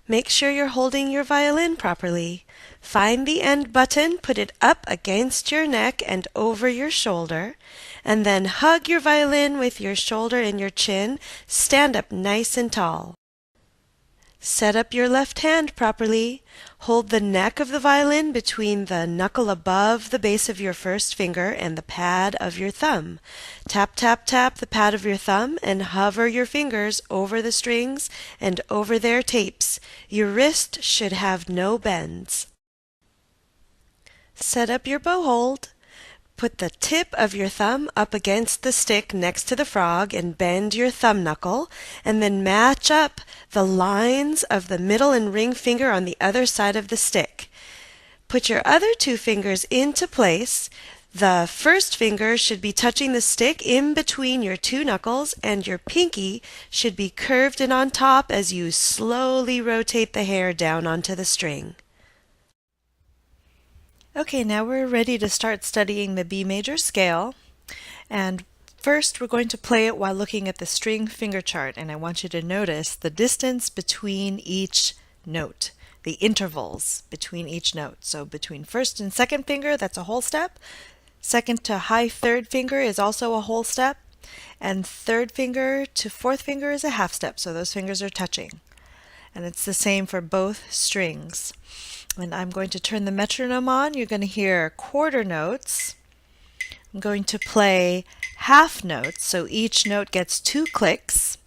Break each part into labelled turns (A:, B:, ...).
A: Make sure you're holding your violin properly. Find the end button, put it up against your neck and over your shoulder, and then hug your violin with your shoulder and your chin. Stand up nice and tall. Set up your left hand properly. Hold the neck of the violin between the knuckle above the base of your first finger and the pad of your thumb. Tap, tap, tap the pad of your thumb and hover your fingers over the strings and over their tapes. Your wrist should have no bends. Set up your bow hold. Put the tip of your thumb up against the stick next to the frog and bend your thumb knuckle, and then match up the lines of the middle and ring finger on the other side of the stick. Put your other two fingers into place. The first finger should be touching the stick in between your two knuckles, and your pinky should be curved and on top as you slowly rotate the hair down onto the string. Okay, now we're ready to start studying the B major scale. And first we're going to play it while looking at the string finger chart, and I want you to notice the distance between each note, the intervals between each note. So between first and second finger, that's a whole step. Second to high third finger is also a whole step. And third finger to fourth finger is a half step, so those fingers are touching. And it's the same for both strings. And I'm going to turn the metronome on. You're going to hear quarter notes. I'm going to play half notes, so each note gets 2 clicks.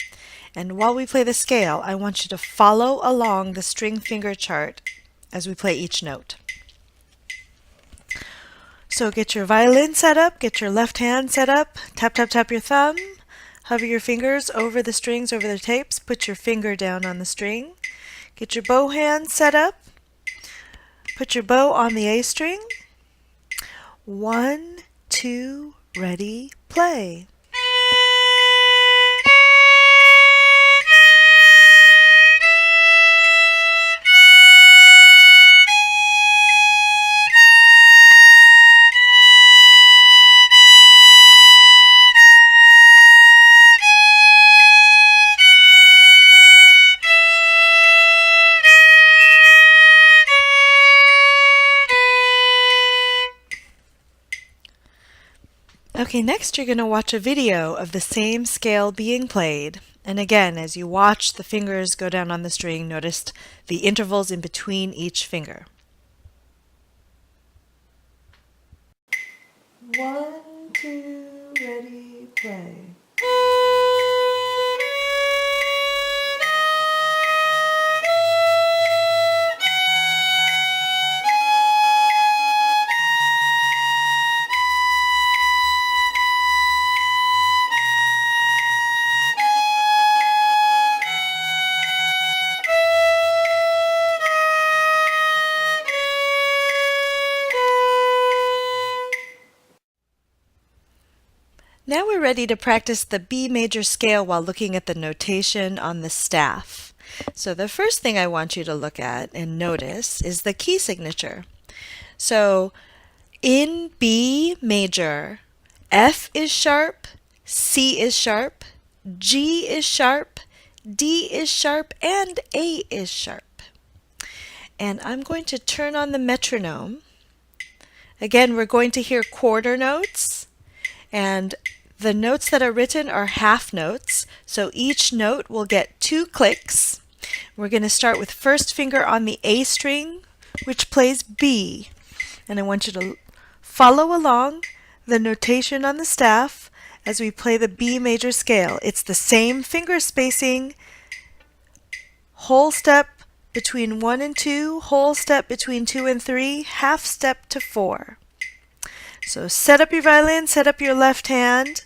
A: And while we play the scale, I want you to follow along the string finger chart as we play each note. So get your violin set up, get your left hand set up, tap, tap, tap your thumb, hover your fingers over the strings, over the tapes, put your finger down on the string. Get your bow hand set up. Put your bow on the A string. 1, 2, ready, play. Okay, next you're going to watch a video of the same scale being played. And again, as you watch the fingers go down on the string, notice the intervals in between each finger. 1, 2, ready, play. Now we're ready to practice the B major scale while looking at the notation on the staff. So the first thing I want you to look at and notice is the key signature. So in B major, F is sharp, C is sharp, G is sharp, D is sharp, and A is sharp. And I'm going to turn on the metronome. Again, we're going to hear quarter notes, and the notes that are written are half notes, so each note will get 2 clicks. We're going to start with first finger on the A string, which plays B. And I want you to follow along the notation on the staff as we play the B major scale. It's the same finger spacing, whole step between 1 and 2, whole step between 2 and 3, half step to 4. So set up your violin, set up your left hand,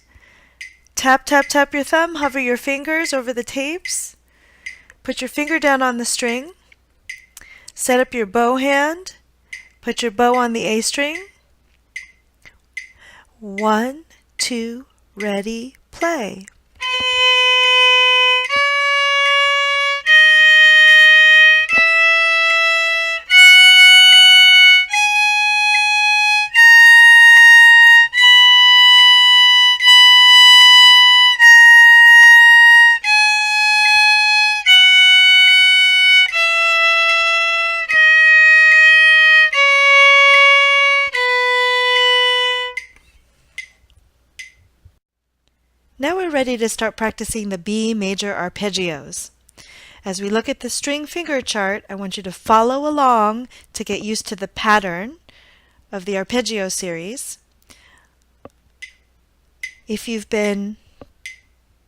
A: tap, tap, tap your thumb, hover your fingers over the tapes, put your finger down on the string, set up your bow hand, put your bow on the A string. 1, 2, ready, play. Now we're ready to start practicing the B major arpeggios. As we look at the string finger chart, I want you to follow along to get used to the pattern of the arpeggio series. If you've been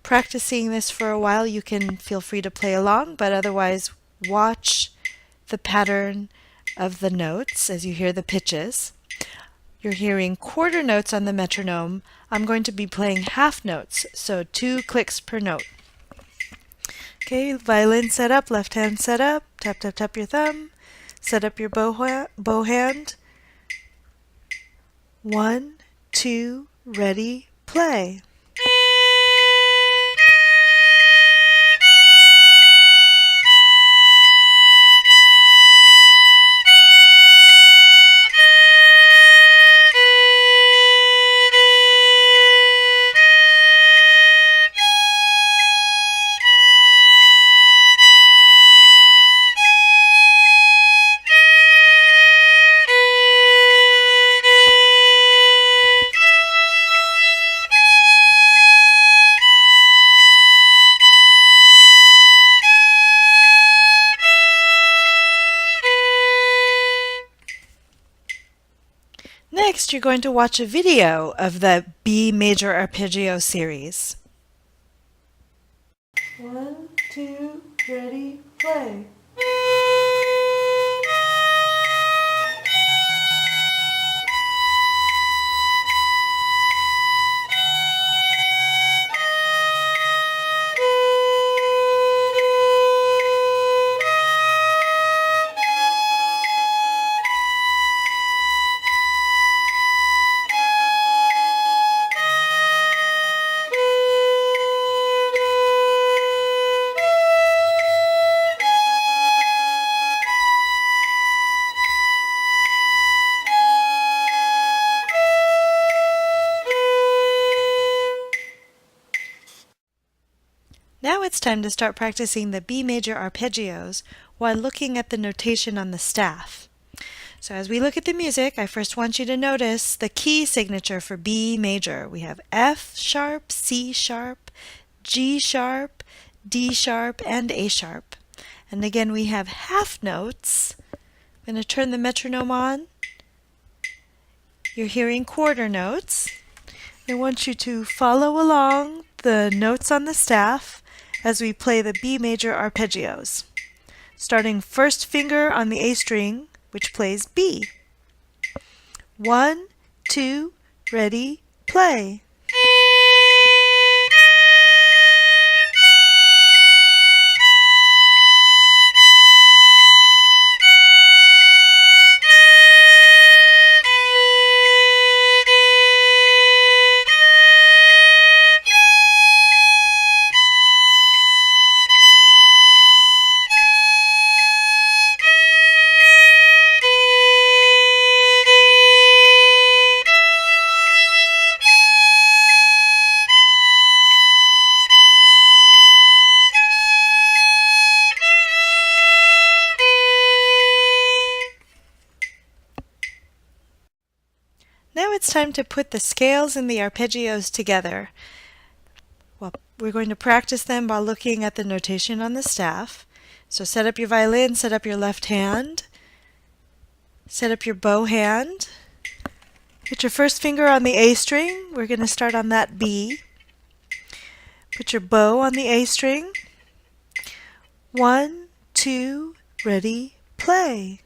A: practicing this for a while, you can feel free to play along, but otherwise watch the pattern of the notes as you hear the pitches. You're hearing quarter notes on the metronome. I'm going to be playing half notes, so 2 clicks per note. Okay, violin set up, left hand set up, tap, tap, tap your thumb, set up your bow hand. 1, 2, ready, play. Next, you're going to watch a video of the B major arpeggio series. 1, 2, ready, play. Now it's time to start practicing the B major arpeggios while looking at the notation on the staff. So as we look at the music, I first want you to notice the key signature for B major. We have F sharp, C sharp, G sharp, D sharp, and A sharp. And again, we have half notes. I'm going to turn the metronome on. You're hearing quarter notes. I want you to follow along the notes on the staff as we play the B major arpeggios, starting first finger on the A string, which plays B. 1, 2, ready, play. Now it's time to put the scales and the arpeggios together. Well, we're going to practice them while looking at the notation on the staff. So set up your violin, set up your left hand, set up your bow hand. Put your first finger on the A string. We're going to start on that B. Put your bow on the A string. 1, 2, ready, play.